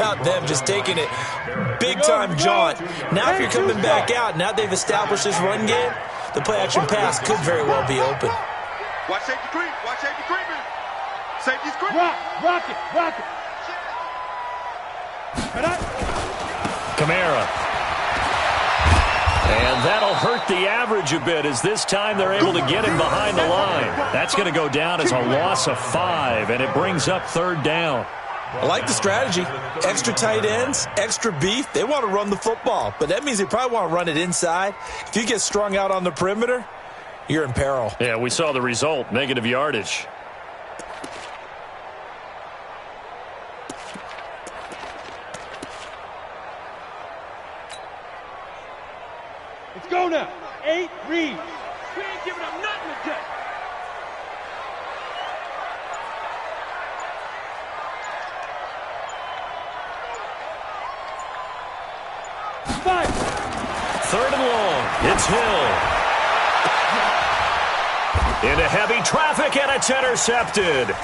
about them just taking it big-time jaunt. Now if you're coming back out, now they've established this run game, the play-action pass could very well be open. Watch safety creep. Watch safety creeping. Safety's creeping. Rock it. Kamara. And that'll hurt the average a bit as this time they're able to get him behind the line. That's going to go down as a loss of 5, and it brings up 3rd down. I like the strategy. Extra tight ends, extra beef. They want to run the football, but that means they probably want to run it inside. If you get strung out on the perimeter, you're in peril. Yeah, we saw the result, negative yardage. Let's go now. 8 reads. We ain't giving up nothing today. Five. 3rd and long. It's Hill. Into heavy traffic, and it's intercepted.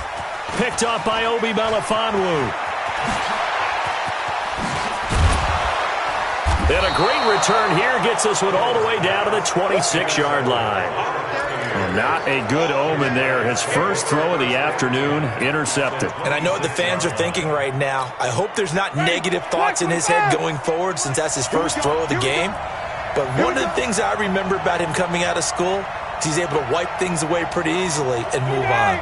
Picked off by Obi Melifonwu. And a great return here gets this one all the way down to the 26-yard line. Well, not a good omen there. His first throw of the afternoon, intercepted. And I know what the fans are thinking right now. I hope there's not negative thoughts in his head going forward since that's his first throw of the game. But one of the things I remember about him coming out of school is he's able to wipe things away pretty easily and move on.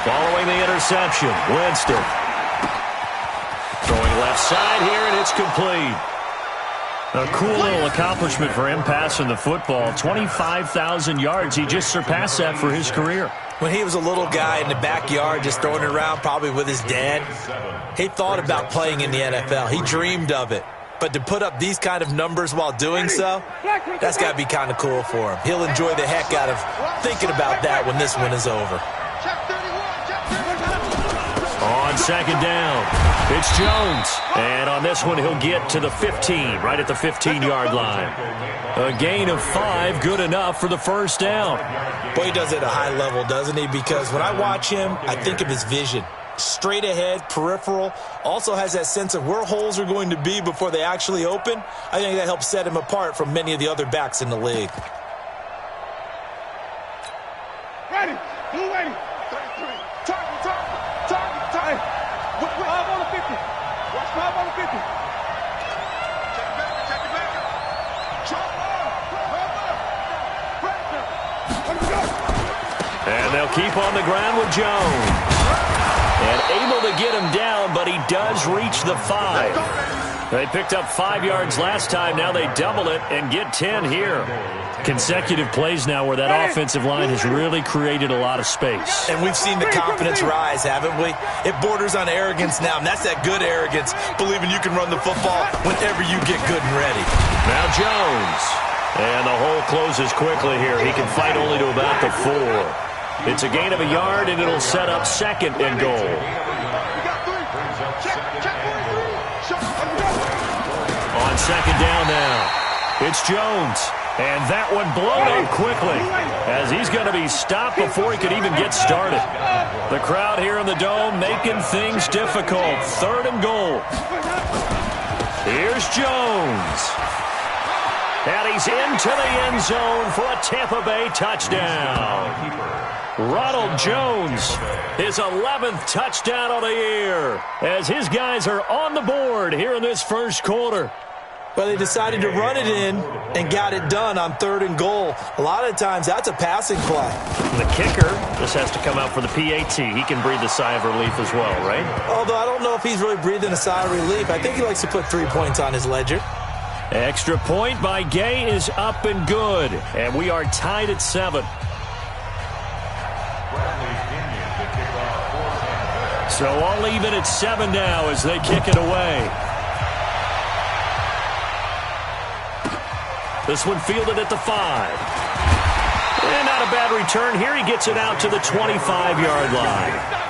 Following the interception, Winston. Throwing left side here, and it's complete. A cool little accomplishment for him passing the football. 25,000 yards. He just surpassed that for his career. When he was a little guy in the backyard just throwing it around probably with his dad, he thought about playing in the NFL. He dreamed of it. But to put up these kind of numbers while doing so, that's got to be kind of cool for him. He'll enjoy the heck out of thinking about that when this one is over. On 2nd down, it's Jones. And on this one, he'll get to the 15, right at the 15-yard line. A gain of 5, good enough for the 1st down. Boy, he does it at a high level, doesn't he? Because when I watch him, I think of his vision. Straight ahead, peripheral, also has that sense of where holes are going to be before they actually open. I think that helps set him apart from many of the other backs in the league. Ready. Blue ready. 33. Target. 5 on the 50. Watch 5 on the 50. Check it back. And they'll keep on the ground with Jones. And able to get him down, but he does reach the 5. They picked up 5 yards last time. Now they double it and get 10 here. Consecutive plays now where that offensive line has really created a lot of space. And we've seen the confidence rise, haven't we? It borders on arrogance now, and that's that good arrogance, believing you can run the football whenever you get good and ready. Now Jones. And the hole closes quickly here. He can fight only to about the 4. It's a gain of a yard, and it'll set up 2nd and goal. On 2nd down now, it's Jones. And that one blown up quickly as he's going to be stopped before he could even get started. The crowd here in the Dome making things difficult. 3rd and goal. Here's Jones. And he's into the end zone for a Tampa Bay touchdown. Ronald Jones, his 11th touchdown of the year, as his guys are on the board here in this first quarter. Well, they decided to run it in and got it done on 3rd and goal. A lot of times, that's a passing play. The kicker just has to come out for the PAT. He can breathe a sigh of relief as well, right? Although I don't know if he's really breathing a sigh of relief. I think he likes to put 3 points on his ledger. Extra point by Gay is up and good. And we are tied at 7. So all even at 7 now as they kick it away. This one fielded at the 5. And not a bad return here. He gets it out to the 25-yard line.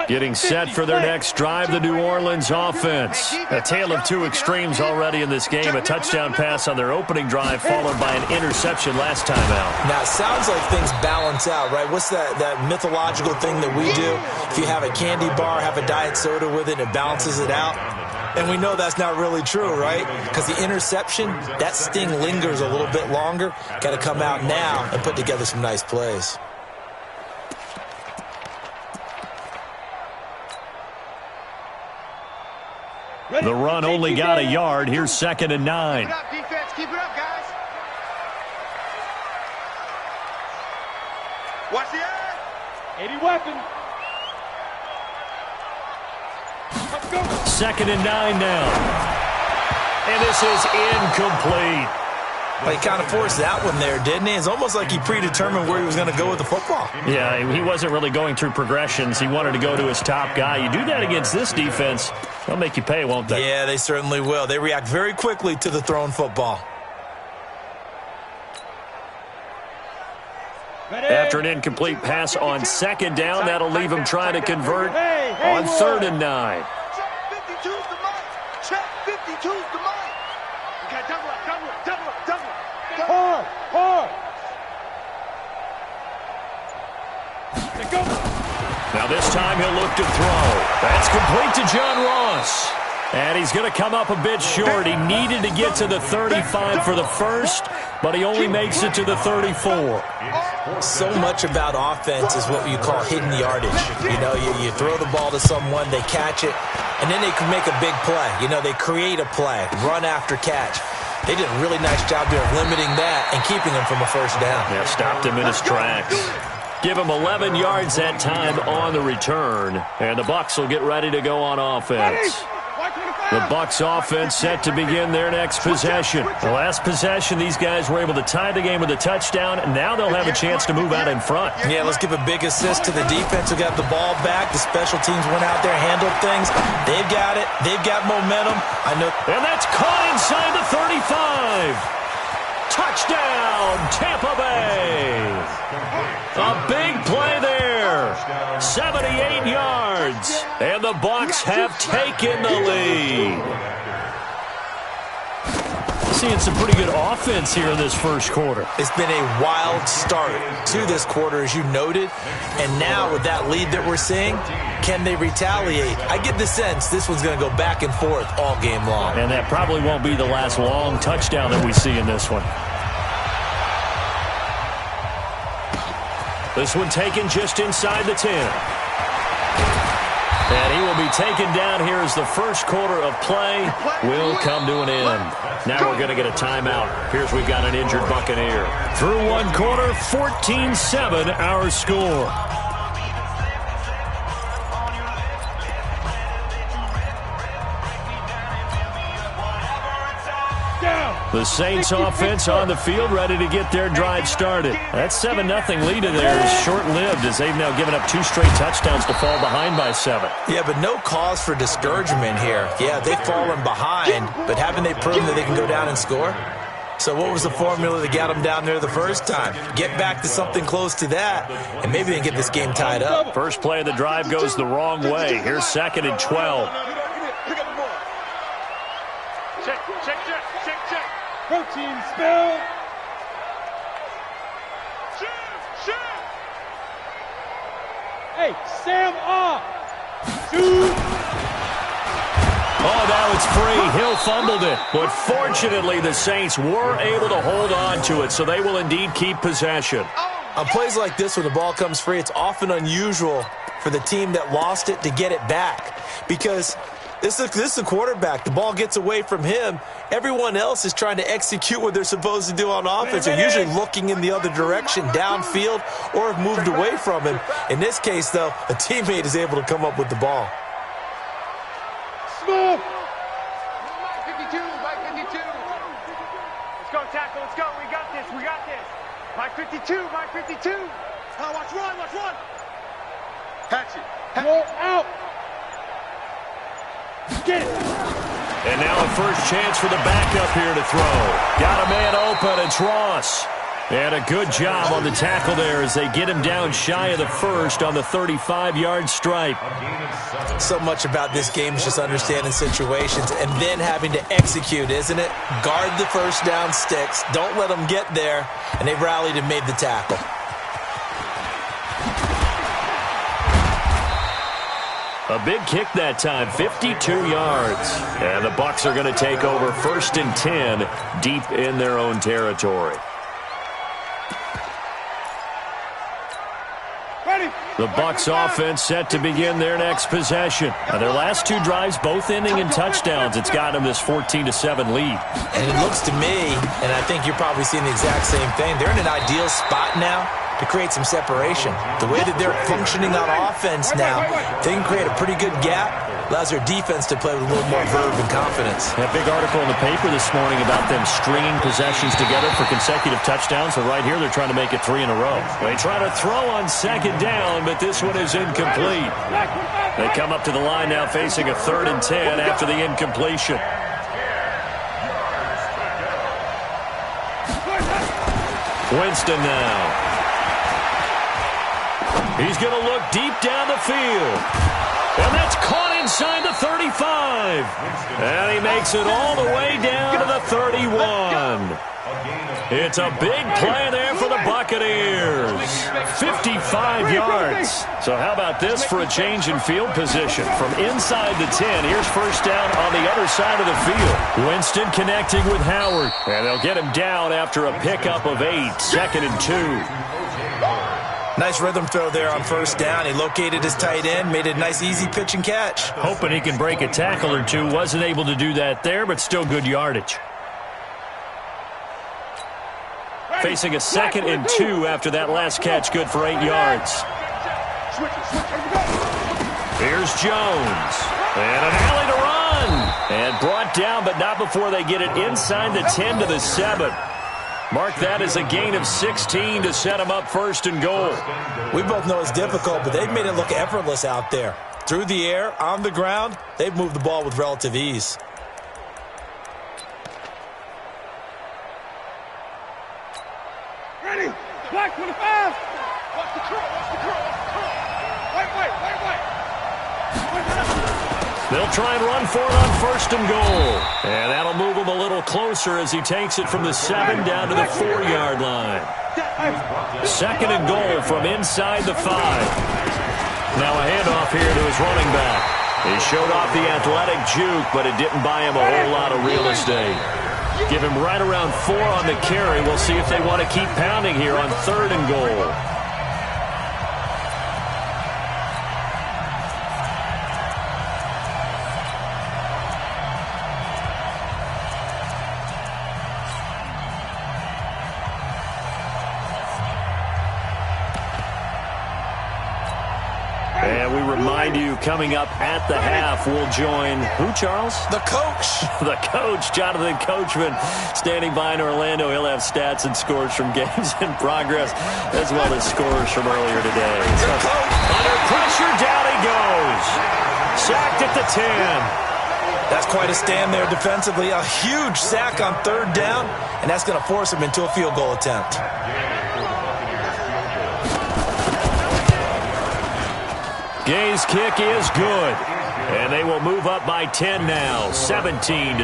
Getting set for their next drive, the New Orleans offense. A tale of two extremes already in this game. A touchdown pass on their opening drive, followed by an interception last time out. Now, it sounds like things balance out, right? What's that mythological thing that we do? If you have a candy bar, have a diet soda with it, it balances it out. And we know that's not really true, right? Because the interception, that sting lingers a little bit longer. Got to come out now and put together some nice plays. The run only got a yard. Here's 2nd and 9. Keep it up, defense. Keep it up, guys. Watch the eye. 80 weapon. Let's go. 2nd and 9 now. And this is incomplete. Well, he kind of forced that one there, didn't he? It's almost like he predetermined where he was going to go with the football. Yeah, he wasn't really going through progressions. He wanted to go to his top guy. You do that against this defense, they'll make you pay, won't they? Yeah, they certainly will. They react very quickly to the thrown football. After an incomplete pass on 2nd down, that'll leave him trying to convert on 3rd and 9. Check 52's the mic. Check 52's the mic. Okay, double up, double up, double up, double up. Hard, hard. Let's go. Now this time he'll look to throw. That's complete to John Ross. And he's going to come up a bit short. He needed to get to the 35 for the first, but he only makes it to the 34. So much about offense is what you call hidden yardage. You know, you throw the ball to someone, they catch it, and then they can make a big play. You know, they create a play, run after catch. They did a really nice job there of limiting that and keeping him from a first down. Yeah, stopped him in his tracks. Give him 11 yards that time on the return, and the Bucs will get ready to go on offense. The Bucs offense set to begin their next possession. The last possession, these guys were able to tie the game with a touchdown, and now they'll have a chance to move out in front. Yeah, let's give a big assist to the defense who got the ball back. The special teams went out there, handled things. They've got it. They've got momentum. I know. And that's caught inside the 35. Touchdown, Tampa Bay. A big play there. 78 yards. And the Bucs have taken the lead. Seeing some pretty good offense here in this first quarter. It's been a wild start to this quarter, as you noted. And now with that lead that we're seeing, can they retaliate? I get the sense this one's going to go back and forth all game long. And that probably won't be the last long touchdown that we see in this one. This one taken just inside the 10. And he will be taken down here as the first quarter of play will come to an end. Now we're going to get a timeout. Here's we've got an injured Buccaneer. Through one quarter, 14-7 our score. The Saints offense on the field, ready to get their drive started. That 7-0 lead of theirs is short-lived as they've now given up 2 straight touchdowns to fall behind by 7. Yeah, but no cause for discouragement here. Yeah, they've fallen behind, but haven't they proven that they can go down and score? So what was the formula that got them down there the first time? Get back to something close to that, and maybe they can get this game tied up. First play of the drive goes the wrong way. Here's 2nd and 12. Check, check, check, check, check. Protein spill. Shoot, shoot. Hey, Sam off. Shoot. Oh, now it's free. Hill fumbled it. But fortunately, the Saints were able to hold on to it, so they will indeed keep possession. On plays like this, when the ball comes free, it's often unusual for the team that lost it to get it back. Because this is a quarterback. The ball gets away from him. Everyone else is trying to execute what they're supposed to do on offense. They're usually looking in the other direction, downfield, or have moved away from him. In this case, though, a teammate is able to come up with the ball. Smooth. 52, Mike 52. Let's go, tackle, let's go. We got this, we got this. Mike 52, Mike 52. Oh, watch run, watch run. Hatch it. Roll out. Get it. And now a first chance for the backup here to throw. Got a man open. It's Ross. And a good job on the tackle there as they get him down shy of the first on the 35-yard stripe. So much about this game is just understanding situations and then having to execute, isn't it? Guard the first down sticks. Don't let them get there. And they rallied and made the tackle. A big kick that time, 52 yards. And the Bucs are going to take over 1st and 10 deep in their own territory. The Bucs offense set to begin their next possession. Now, their last 2 drives both ending in touchdowns. It's got them this 14-7 lead. And it looks to me, and I think you're probably seeing the exact same thing, they're in an ideal spot now to create some separation. The way that they're functioning on offense now, they can create a pretty good gap. Allows their defense to play with a little more verve and confidence. That big article in the paper this morning about them stringing possessions together for consecutive touchdowns. So right here, they're trying to make it 3 in a row. They try to throw on 2nd down, but this one is incomplete. They come up to the line now facing a 3rd and 10 after the incompletion. Winston now. He's going to look deep down the field. And that's caught inside the 35. And he makes it all the way down to the 31. It's a big play there for the Buccaneers. 55 yards. So how about this for a change in field position? From inside the 10, here's 1st down on the other side of the field. Winston connecting with Howard. And they'll get him down after a pickup of 8. 2nd and 2. Nice rhythm throw there on 1st down. He located his tight end, made a nice easy pitch and catch. Hoping he can break a tackle or two. Wasn't able to do that there, but still good yardage. Facing a 2nd and 2 after that last catch, good for 8 yards. Here's Jones. And an alley to run. And brought down, but not before they get it inside the 10 to the 7. Mark that as a gain of 16 to set them up 1st and goal. We both know it's difficult, but they've made it look effortless out there. Through the air, on the ground, they've moved the ball with relative ease. Ready? Black 25. Watch the curl, watch the curl, watch the curl. Wait. They'll try and run for it on 1st and goal. And that'll move him a little closer as he takes it from the 7 down to the 4-yard line. 2nd and goal from inside the 5. Now a handoff here to his running back. He showed off the athletic juke, but it didn't buy him a whole lot of real estate. Give him right around 4 on the carry. We'll see if they want to keep pounding here on 3rd and goal. And we remind you, coming up at the half, we'll join who, Charles? The coach. The coach, Jonathan Coachman, standing by in Orlando. He'll have stats and scores from games in progress, as well as scores from earlier today. So, under pressure, down he goes. Sacked at the 10. That's quite a stand there defensively. A huge sack on 3rd down, and that's going to force him into a field goal attempt. Gay's kick is good. And they will move up by 10 now, 17-7.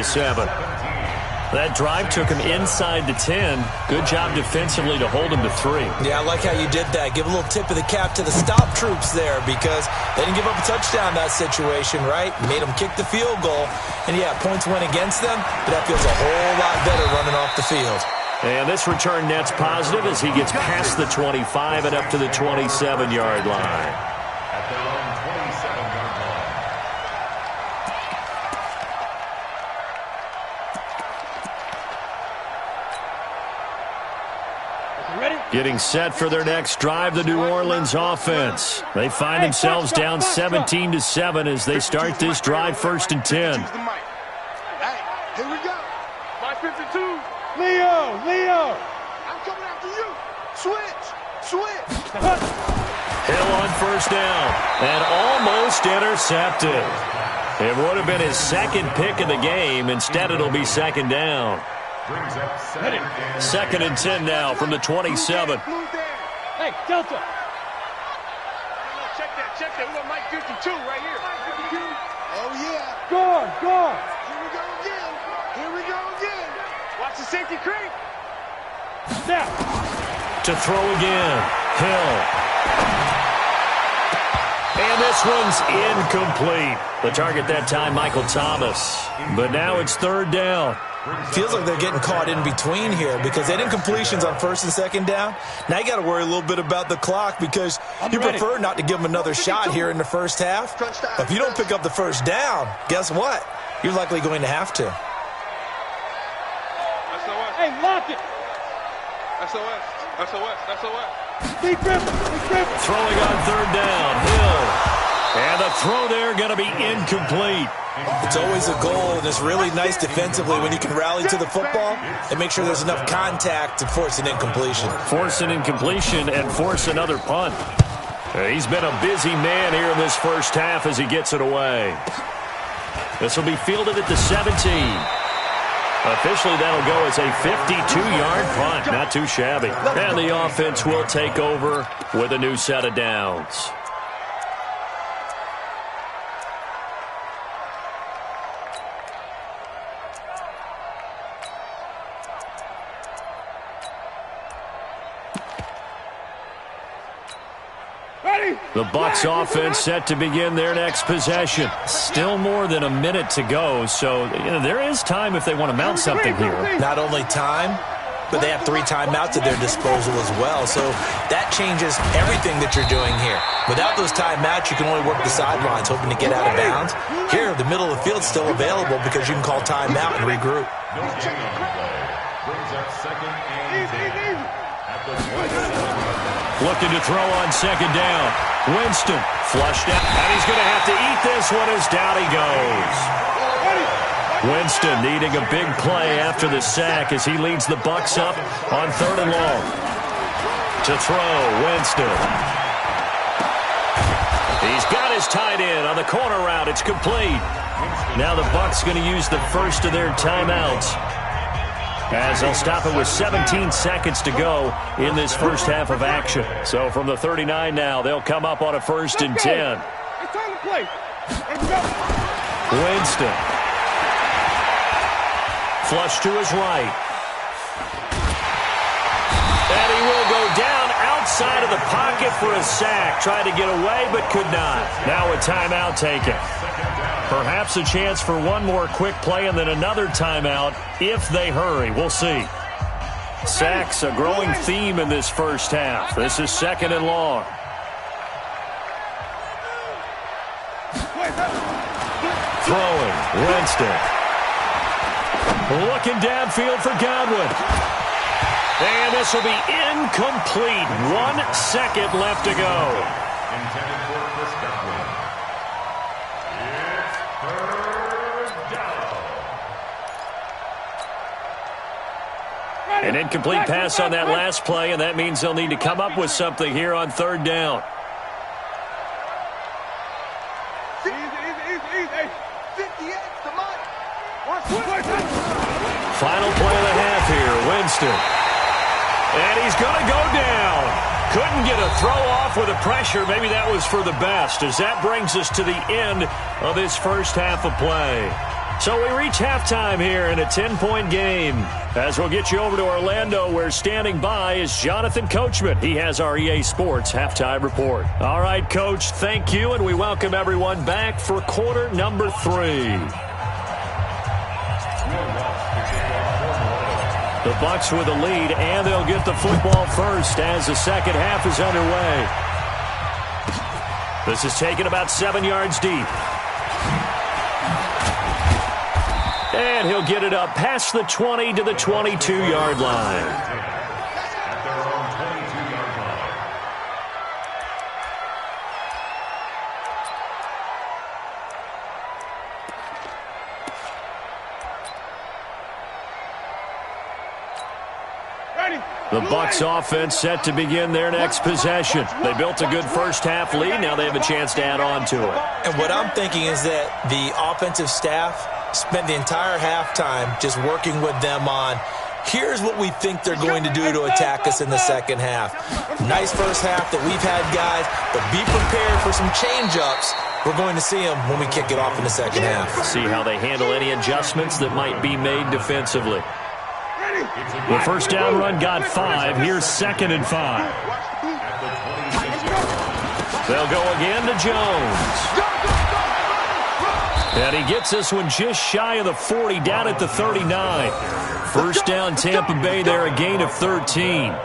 That drive took him inside the 10. Good job defensively to hold him to 3. Yeah, I like how you did that. Give a little tip of the cap to the stop troops there because they didn't give up a touchdown in that situation, right? Made them kick the field goal. And, yeah, points went against them, but that feels a whole lot better running off the field. And this return net's positive as he gets past the 25 and up to the 27-yard line. Getting set for their next drive, the New Orleans offense. They find themselves down 17-7 as they start this drive 1st and 10. Hey, here we go. My 52. Leo. I'm coming after you. Switch. Hill on 1st down and almost intercepted. It would have been his 2nd pick of the game. Instead, it'll be 2nd down. Second and 10 now from the 27. Hey, Delta. Check that. We got Mike 52 right here. Oh, yeah. Guard. Here we go again. Watch the safety creep. Snap. To throw again. Hill. And this one's incomplete. The target that time, Michael Thomas. But now it's third down. Feels like they're getting caught in between here because they didn't incompletions on first and second down. Now you got to worry a little bit about the clock because you prefer not to give them another shot here in the first half. But if you don't pick up the first down, guess what? You're likely going to have to. Hey, lock it. SOS. Deep grip. Throwing on third down. Hill. And the throw there going to be incomplete. It's always a goal, and it's really nice defensively when you can rally to the football and make sure there's enough contact to force an incompletion. Force an incompletion and force another punt. He's been a busy man here in this first half as he gets it away. This will be fielded at the 17. Officially, that'll go as a 52-yard punt. Not too shabby. And the offense will take over with a new set of downs. The Bucs offense set to begin their next possession. Still more than a minute to go, so there is time if they want to mount something here. Not only time, but they have 3 timeouts at their disposal as well, so that changes everything that you're doing here. Without those timeouts, you can only work the sidelines, hoping to get out of bounds. Here, the middle of the field's still available because you can call timeout and regroup. Looking to throw on second down. Winston flushed out, and he's going to have to eat this one as down he goes. Winston needing a big play after the sack as he leads the Bucs up on third and long. To throw, Winston. He's got his tight end on the corner route. It's complete. Now the Bucs going to use the first of their timeouts, as they'll stop it with 17 seconds to go in this first half of action. So from the 39 now, they'll come up on a first and 10. It's time to play. Winston. Flush to his right. And he will go down outside of the pocket for a sack. Tried to get away, but could not. Now a timeout taken. Perhaps a chance for one more quick play and then another timeout if they hurry. We'll see. Sacks, a growing theme in this first half. This is second and long. Throwing, Winston. Looking downfield for Godwin. And this will be incomplete. 1 second left to go. Intended for Chris Godwin. An incomplete pass on that last play, and that means they'll need to come up with something here on third down. Final play of the half here, Winston. And he's going to go down. Couldn't get a throw off with the pressure. Maybe that was for the best, as that brings us to the end of this first half of play. So we reach halftime here in a 10-point game. As we'll get you over to Orlando, where standing by is Jonathan Coachman. He has our EA Sports halftime report. All right, Coach, thank you, and we welcome everyone back for quarter number 3. The Bucs with a lead, and they'll get the football first as the second half is underway. This is taken about 7 yards deep. And he'll get it up past the 20 to the 22-yard line. At their own 22-yard line. The Bucs offense set to begin their next possession. They built a good first half lead. Now they have a chance to add on to it. And what I'm thinking is that the offensive staff spent the entire halftime just working with them on, here's what we think they're going to do to attack us in the second half. Nice first half that we've had, guys, but be prepared for some change-ups. We're going to see them when we kick it off in the second half. See how they handle any adjustments that might be made defensively. The first down run got 5. Here's 2nd and 5. They'll go again to Jones. And he gets this one just shy of the 40, down at the 39. First down, Tampa Bay there, a gain of 13.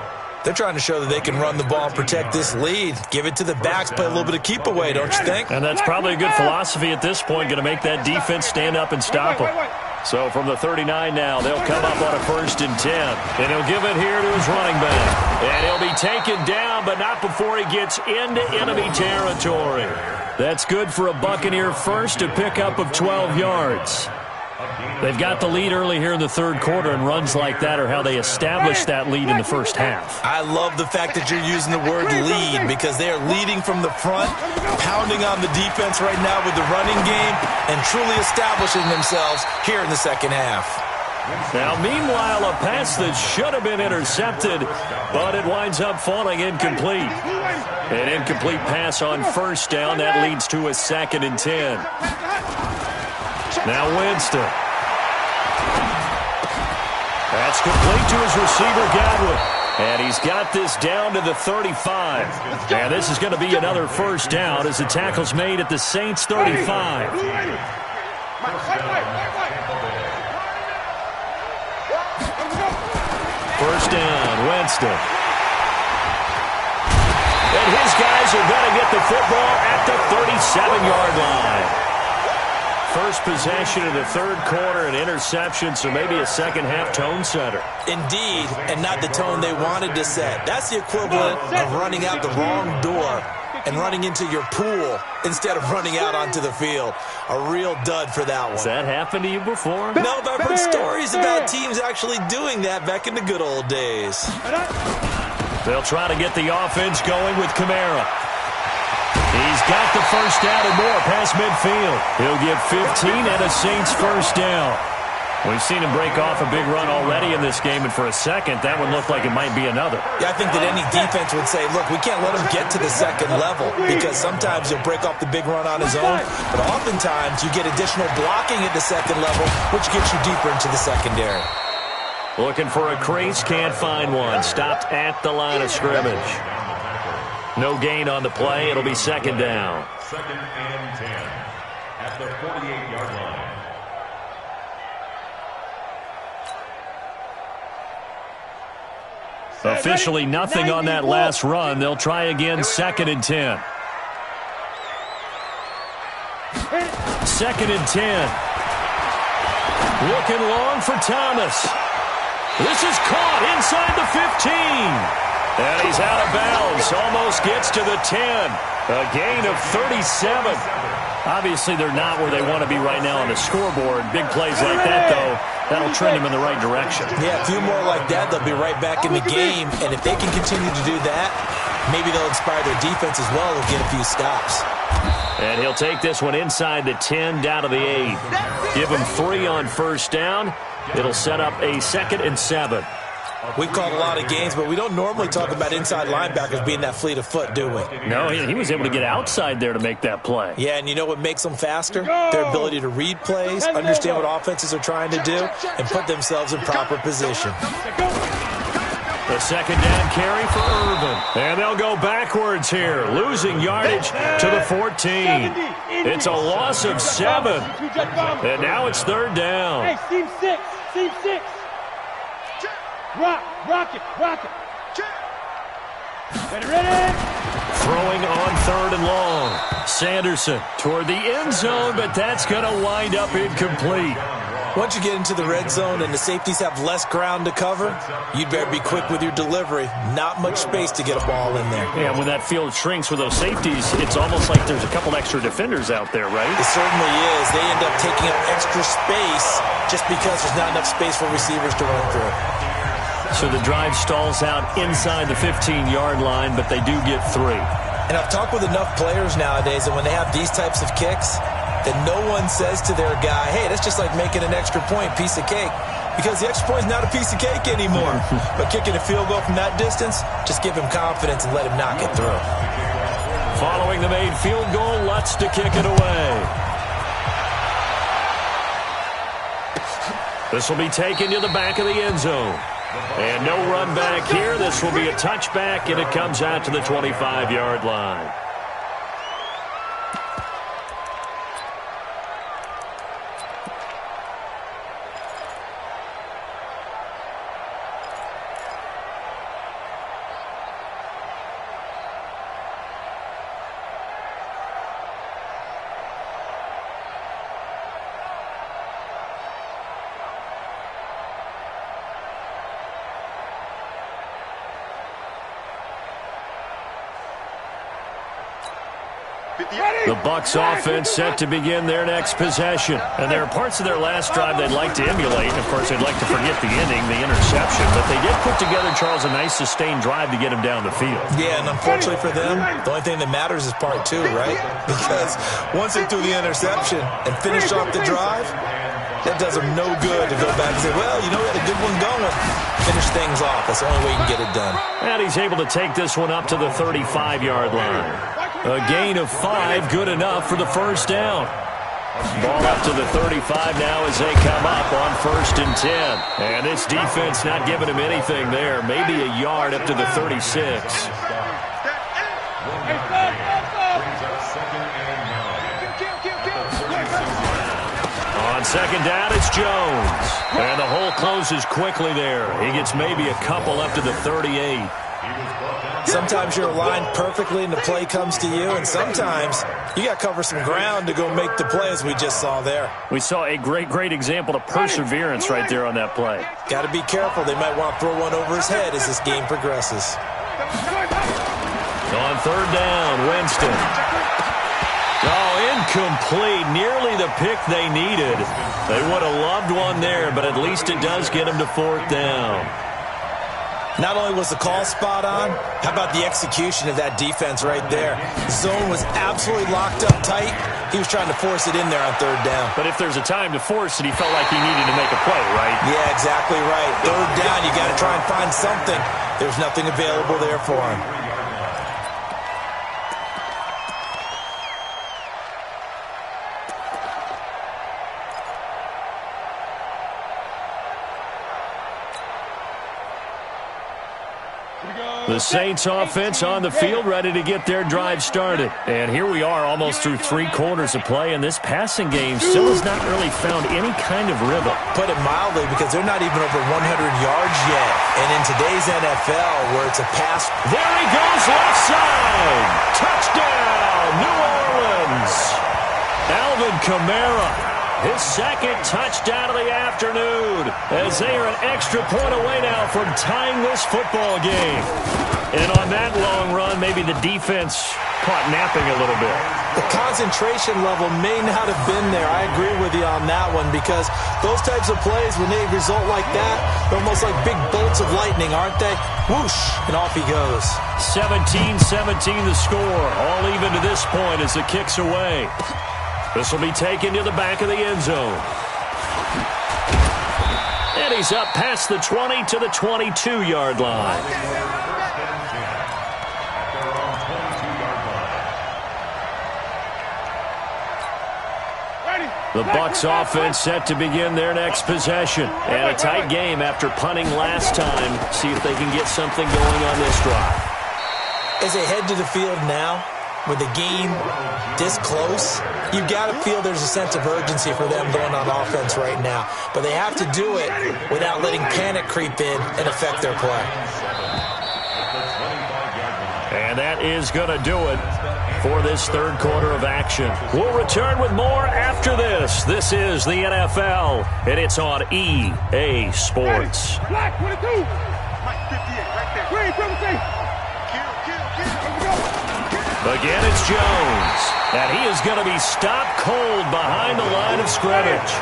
They're trying to show that they can run the ball and protect this lead. Give it to the backs, play a little bit of keep away, don't you think? And that's probably a good philosophy at this point, going to make that defense stand up and stop them. So from the 39 now, they'll come up on a 1st and 10. And he'll give it here to his running back. And he'll be taken down, but not before he gets into enemy territory. That's good for a Buccaneer first, a pickup of 12 yards. They've got the lead early here in the 3rd quarter, and runs like that are how they establish that lead in the first half. I love the fact that you're using the word lead, because they are leading from the front, pounding on the defense right now with the running game, and truly establishing themselves here in the second half. Now, meanwhile, a pass that should have been intercepted, but it winds up falling incomplete. An incomplete pass on first down. That leads to a 2nd and 10. Now Winston. That's complete to his receiver, Godwin. And he's got this down to the 35. And this is going to be another first down as the tackle's made at the Saints' 35. First down, Winston. And his guys are going to get the football at the 37-yard line. First possession of the 3rd quarter, an interception, so maybe a second-half tone setter. Indeed, and not the tone they wanted to set. That's the equivalent of running out the wrong door and running into your pool instead of running out onto the field. A real dud for that one. Has that happened to you before? No, but I've heard stories about teams actually doing that back in the good old days. They'll try to get the offense going with Kamara. He's got the first down and more past midfield. He'll get 15 and a Saints first down. We've seen him break off a big run already in this game, and for a second, that one looked like it might be another. Yeah, I think that any defense would say, look, we can't let him get to the second level, because sometimes he'll break off the big run on his own, but oftentimes you get additional blocking at the second level, which gets you deeper into the secondary. Looking for a crease, can't find one. Stopped at the line of scrimmage. No gain on the play. It'll be 2nd down. 2nd and 10 at the 48-yard line. Officially nothing on that last run. They'll try again, 2nd and 10. 2nd and 10. Looking long for Thomas. This is caught inside the 15. And he's out of bounds. Almost gets to the 10. A gain of 37. Obviously, they're not where they want to be right now on the scoreboard. Big plays like that, though, that'll trend them in the right direction. Yeah, a few more like that, they'll be right back in the game. And if they can continue to do that, maybe they'll inspire their defense as well and get a few stops. And he'll take this one inside the 10, down to the 8. Give him 3 on first down. It'll set up a 2nd and 7. We've called a lot of games, but we don't normally talk about inside linebackers being that fleet of foot, do we? No, he was able to get outside there to make that play. Yeah, and you know what makes them faster? Their ability to read plays, understand what offenses are trying to do, and put themselves in proper position. The 2nd down carry for Irvin. And they'll go backwards here, losing yardage to the 14. It's a loss of 7. And now it's 3rd down. Hey, seam 6. Rock it. Ready. Throwing on 3rd and long. Sanderson toward the end zone, but that's going to wind up incomplete. Once you get into the red zone and the safeties have less ground to cover, you'd better be quick with your delivery. Not much space to get a ball in there. Yeah, when that field shrinks with those safeties, it's almost like there's a couple extra defenders out there, right? It certainly is. They end up taking up extra space just because there's not enough space for receivers to run through. So the drive stalls out inside the 15-yard line, but they do get 3. And I've talked with enough players nowadays that when they have these types of kicks, and no one says to their guy, hey, that's just like making an extra point, piece of cake. Because the extra point is not a piece of cake anymore. But kicking a field goal from that distance, just give him confidence and let him knock it through. Following the made field goal, Lutz to kick it away. This will be taken to the back of the end zone. And no run back here. This will be a touchback, and it comes out to the 25-yard line. The Bucs offense set to begin their next possession. And there are parts of their last drive they'd like to emulate. And, of course, they'd like to forget the ending, the interception. But they did put together, Charles, a nice sustained drive to get him down the field. Yeah, and unfortunately for them, the only thing that matters is part two, right? Because once they threw the interception and finished off the drive, that does them no good to go back and say, well, you know, we had a good one going. Finish things off. That's the only way you can get it done. And he's able to take this one up to the 35-yard line. A gain of 5, good enough for the first down. Ball up to the 35 now as they come up on 1st and 10. And this defense not giving him anything there. Maybe a yard up to the 36. On 2nd down, it's Jones. And the hole closes quickly there. He gets maybe a couple up to the 38. Sometimes you're aligned perfectly and the play comes to you, and sometimes you got to cover some ground to go make the play, as we just saw there. We saw a great example of perseverance right there on that play. Got to be careful. They might want to throw one over his head as this game progresses. On 3rd down, Winston. Oh, incomplete. Nearly the pick they needed. They would have loved one there, but at least it does get them to 4th down. Not only was the call spot on, how about the execution of that defense right there? The zone was absolutely locked up tight. He was trying to force it in there on 3rd down. But if there's a time to force it, he felt like he needed to make a play, right? Yeah, exactly right. 3rd down, you got to try and find something. There's nothing available there for him. The Saints offense on the field, ready to get their drive started. And here we are almost through 3 quarters of play, and this passing game still has not really found any kind of rhythm. Put it mildly, because they're not even over 100 yards yet. And in today's NFL, where it's a pass. There he goes, left side. Touchdown, New Orleans. Alvin Kamara. His 2nd touchdown of the afternoon, as they are an extra point away now from tying this football game. And on that long run, maybe the defense caught napping a little bit. The concentration level may not have been there. I agree with you on that one, because those types of plays, when they result like that, they're almost like big bolts of lightning, aren't they? Whoosh, and off he goes. 17-17 the score, all even to this point as it kicks away. This will be taken to the back of the end zone. And he's up past the 20 to the 22-yard line. The Bucs offense set to begin their next possession. And a tight game after punting last time. See if they can get something going on this drive. As they head to the field now, with the game this close, you've got to feel there's a sense of urgency for them going on offense right now. But they have to do it without letting panic creep in and affect their play. And that is going to do it for this 3rd quarter of action. We'll return with more after this. This is the NFL, and it's on EA Sports. Black 22. Mike 58 right there. Green 17. Again, it's Jones. And he is going to be stopped cold behind the line of scrimmage.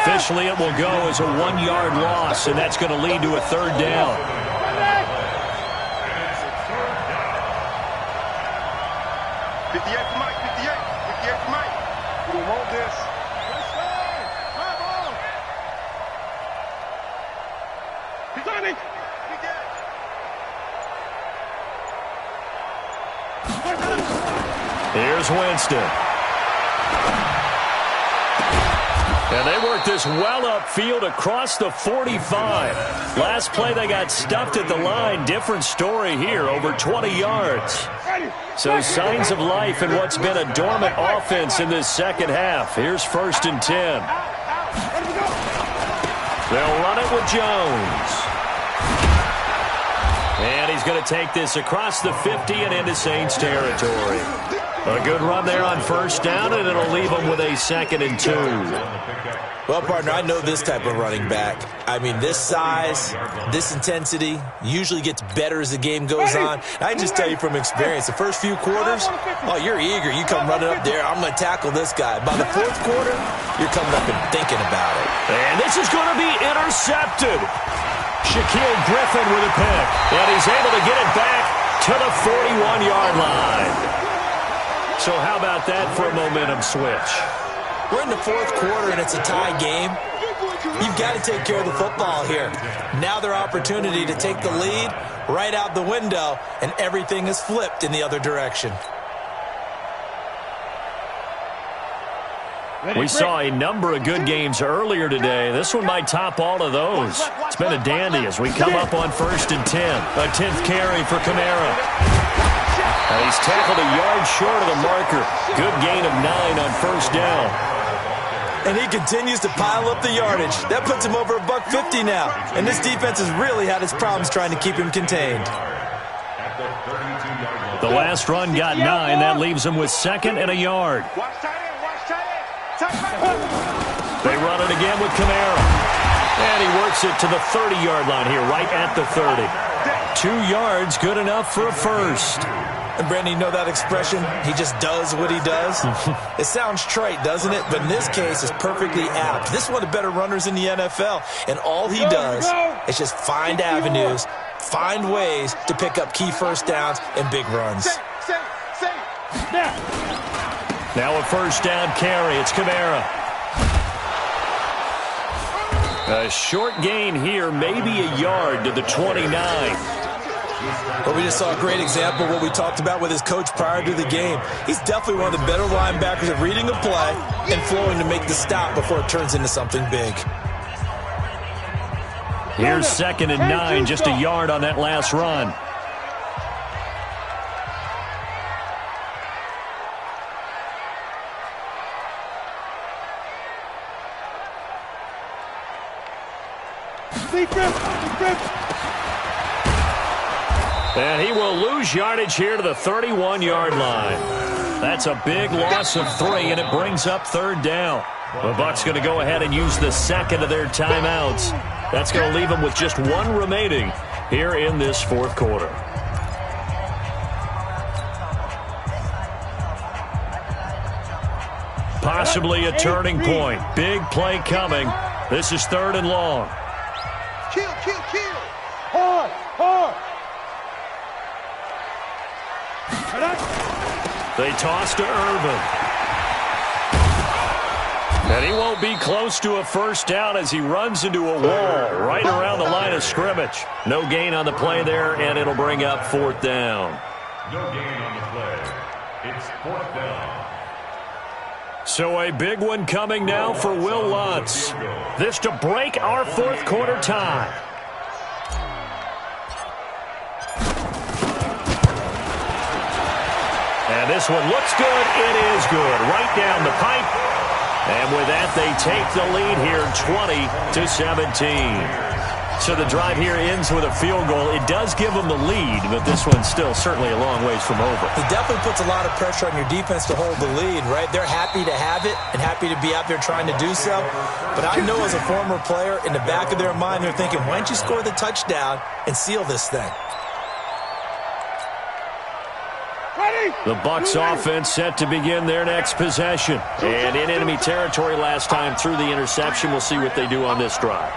Officially, it will go as a 1-yard loss, and that's going to lead to a 3rd down. Mike, 58 for Mike. 58 for Mike. Here's Winston. And they work this well upfield across the 45. Last play, they got stuffed at the line. Different story here, over 20 yards. So signs of life in what's been a dormant offense in this second half. Here's 1st and 10. They'll run it with Jones. And he's going to take this across the 50 and into Saints territory. A good run there on 1st down, and it'll leave them with a 2nd and 2. Well, partner, I know this type of running back. I mean, this size, this intensity usually gets better as the game goes on. I just tell you from experience, the first few quarters, oh, you're eager. You come running up there, I'm going to tackle this guy. By the 4th quarter, you're coming up and thinking about it. And this is going to be intercepted. Shaquille Griffin with a pick. And he's able to get it back to the 41-yard line. So how about that for a momentum switch? We're in the 4th quarter, and it's a tie game. You've got to take care of the football here. Now their opportunity to take the lead right out the window, and everything is flipped in the other direction. We saw a number of good games earlier today. This one might top all of those. It's been a dandy as we come up on 1st and 10. A 10th carry for Kamara. And he's tackled a yard short of the marker. Good gain of 9 on 1st down. And he continues to pile up the yardage. That puts him over $150 now. And this defense has really had its problems trying to keep him contained. The last run got 9. That leaves him with 2nd and a yard. They run it again with Kamara. And he works it to the 30-yard line here, right at the 30. 2 yards, good enough for a first. And Brandon, you know that expression? He just does what he does. It sounds trite, doesn't it? But in this case, it's perfectly apt. This is one of the better runners in the NFL. And all he does is just find avenues, find ways to pick up key 1st downs and big runs. Now a 1st down carry. It's Kamara. A short gain here, maybe a yard to the 29. But we just saw a great example of what we talked about with his coach prior to the game. He's definitely one of the better linebackers at reading a play and flowing to make the stop before it turns into something big. Here's 2nd and 9, just a yard on that last run. And he will lose yardage here to the 31-yard line. That's a big loss of 3, and it brings up 3rd down. The Bucs going to go ahead and use the 2nd of their timeouts. That's going to leave them with just 1 remaining here in this 4th quarter. Possibly a turning point. Big play coming. This is 3rd and long. Kill. Hard. They toss to Irvin. And he won't be close to a 1st down as he runs into a wall right around the line of scrimmage. No gain on the play there, and it'll bring up 4th down. No gain on the play. It's 4th down. So a big one coming now for Will Lutz. This to break our 4th quarter tie. And this one looks good. It is good. Right down the pipe. And with that, they take the lead here 20-17. So the drive here ends with a field goal. It does give them the lead, but this one's still certainly a long ways from over. It definitely puts a lot of pressure on your defense to hold the lead, right? They're happy to have it and happy to be out there trying to do so. But I know as a former player, in the back of their mind, they're thinking, why don't you score the touchdown and seal this thing? The Bucs offense set to begin their next possession. And in enemy territory last time through the interception. We'll see what they do on this drive.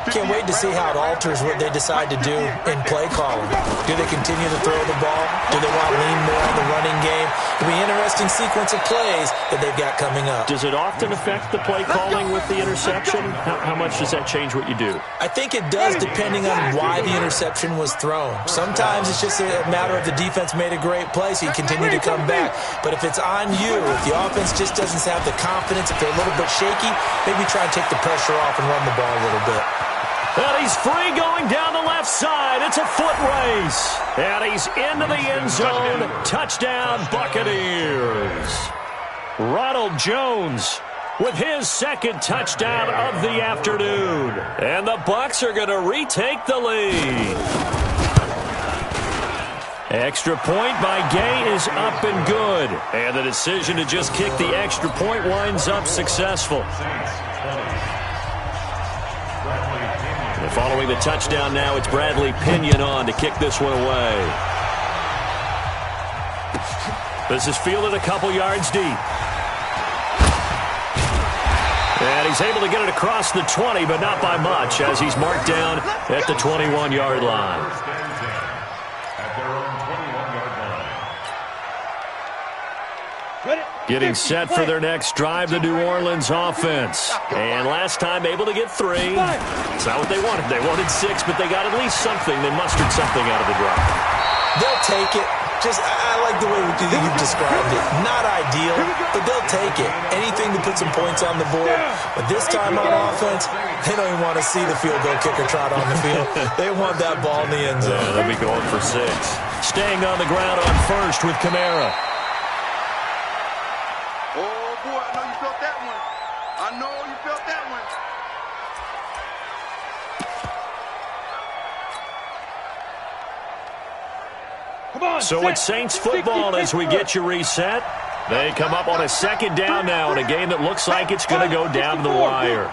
Can't wait to see how it alters what they decide to do in play calling. Do they continue to throw the ball? Do they want to lean more on the running game? It'll be an interesting sequence of plays that they've got coming up. Does it often affect the play calling with the interception? How much does that change what you do? I think it does, depending on why the interception was thrown. Sometimes it's just a matter of the defense made a great play, so you continue to come back. But if it's on you, if the offense just doesn't have the confidence, if they're a little bit shaky, maybe try and take the pressure off and run the ball a little bit. And he's free going down the left side. It's a foot race. And he's into the end zone. Touchdown, Buccaneers. Ronald Jones with his second touchdown of the afternoon. And the Bucs are going to retake the lead. Extra point by Gay is up and good. And the decision to just kick the extra point winds up successful. And following the touchdown now, it's Bradley Pinion on to kick this one away. This is fielded a couple yards deep. And he's able to get it across the 20, but not by much, as he's marked down at the 21-yard line. Getting set for their next drive, the New Orleans offense. And last time able to get 3. It's not what they wanted. They wanted 6, but they got at least something. They mustered something out of the drive. They'll take it. I like the way you've described it. Not ideal, but they'll take it. Anything to put some points on the board. But this time on offense, they don't even want to see the field goal kicker trot on the field. They want that ball in the end zone. Yeah, they'll be going for 6. Staying on the ground on first with Kamara. So it's Saints football as we get you reset. They come up on a second down now in a game that looks like it's going to go down to the wire.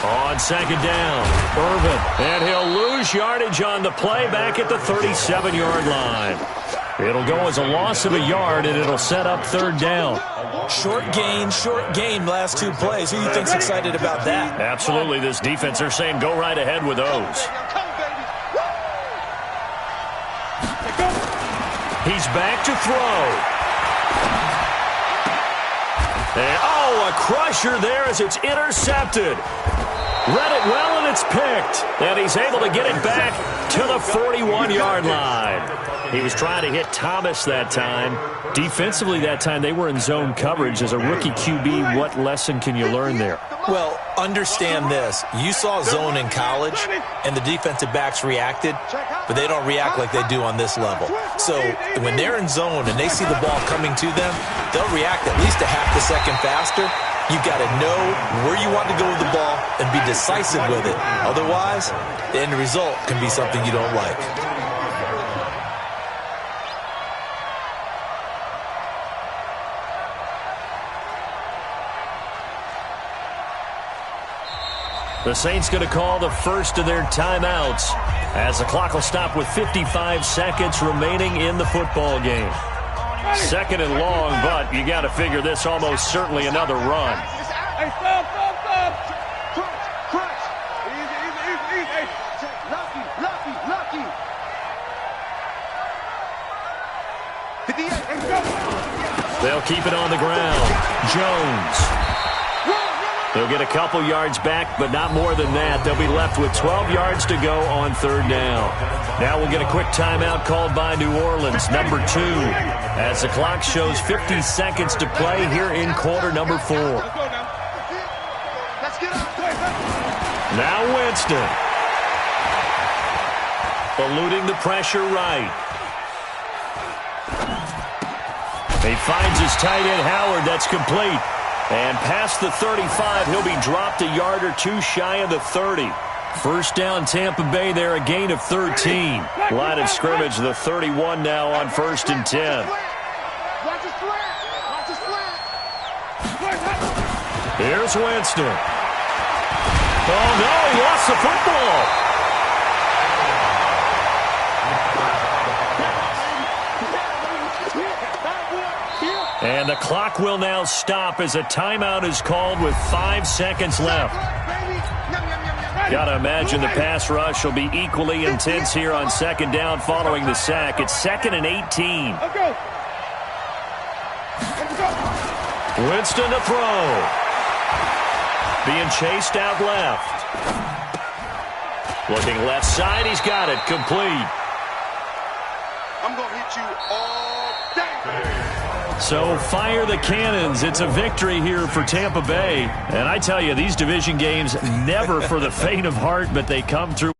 On second down, Irvin, and he'll lose yardage on the play back at the 37-yard line. It'll go as a loss of a yard, and it'll set up third down. Short gain last 2 plays. Who do you think's excited about that? Absolutely. This defense, they're saying go right ahead with those. He's back to throw. And, a crusher there as it's intercepted. Read it well, and it's picked. And he's able to get it back to the 41-yard line. He was trying to hit Thomas that time. Defensively that time, they were in zone coverage. As a rookie QB, what lesson can you learn there? Well, understand this. You saw zone in college, and the defensive backs reacted, but they don't react like they do on this level. So when they're in zone and they see the ball coming to them, they'll react at least a half a second faster. You've got to know where you want to go with the ball and be decisive with it. Otherwise, the end result can be something you don't like. The Saints going to call the first of their timeouts as the clock will stop with 55 seconds remaining in the football game. Second and long, but you got to figure this almost certainly another run. Hey, stop. Crunch. Easy. Lucky. 58. They'll keep it on the ground. Jones. They'll get a couple yards back, but not more than that. They'll be left with 12 yards to go on third down. Now we'll get a quick timeout called by New Orleans, number 2, as the clock shows 50 seconds to play here in quarter number 4. Now Winston. Eluding the pressure right. He finds his tight end, Howard. That's complete. And past the 35, he'll be dropped a yard or 2 shy of the 30. First down, Tampa Bay there, a gain of 13. Line of scrimmage, the 31 now on 1st and 10. Here's Winston. Oh, no, he lost the football. And And the clock will now stop as a timeout is called with 5 seconds left. Got to imagine the pass rush will be equally intense here on second down following the sack. It's 2nd and 18. Winston to throw. Being chased out left. Looking left side, he's got it. Complete. I'm going to hit you all day. So fire the cannons. It's a victory here for Tampa Bay. And I tell you, these division games never for the faint of heart, but they come through.